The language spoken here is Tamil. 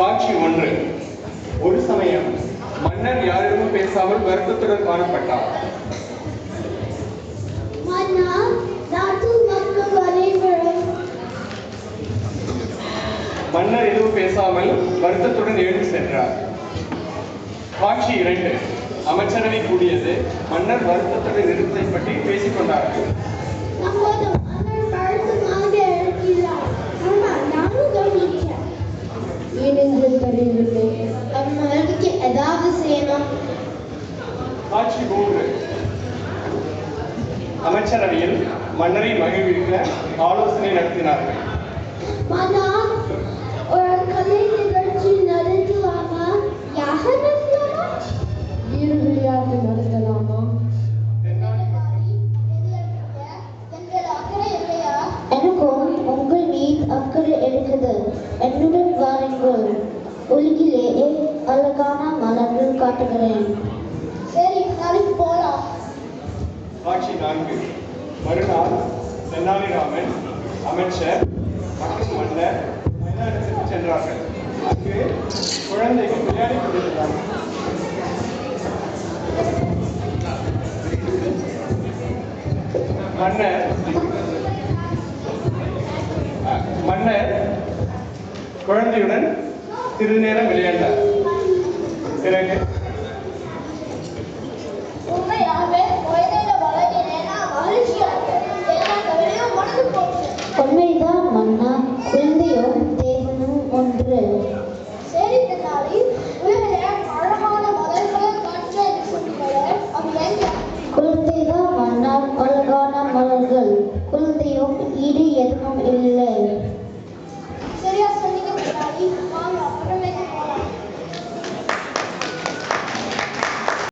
காட்சி 1. ஒரு சமயம் மன்னர் யாரிடமும் பேசாமல் வருத்தத்துடன் காணப்பட்டார். மன்னர் எதுவும் பேசாமல் வருத்தத்துடன் எழுந்து சென்றார். காட்சி 2. அமைச்சரவை கூடியது. மன்னர் வருத்தத்துடன் இருந்ததை பற்றி பேசிக் கொண்டார்கள். காட்சி 3. அமைச்சரவையில் மன்னரை மகிழ்விக்க ஆலோசனை நடத்தினார்கள். எனக்கும் உங்கள் மீது அக்கறை இருக்குது. என்னுடன் வாருங்கள். உலகிலே அழகான மலர்கள் காட்டுகிறேன். சரி, நாளைக்கு போலாம். காட்சி 4. மறுநாள் தென்னாலிராமன், அமைச்சர் மற்றும் மன்னர் மைதானத்திற்கு சென்றார்கள். அங்கு குழந்தைகள் விளையாடி கொண்டிருந்தார்கள். மன்னர் குழந்தையுடன் சிறிது நேரம் விளையாண்டார். பிறகு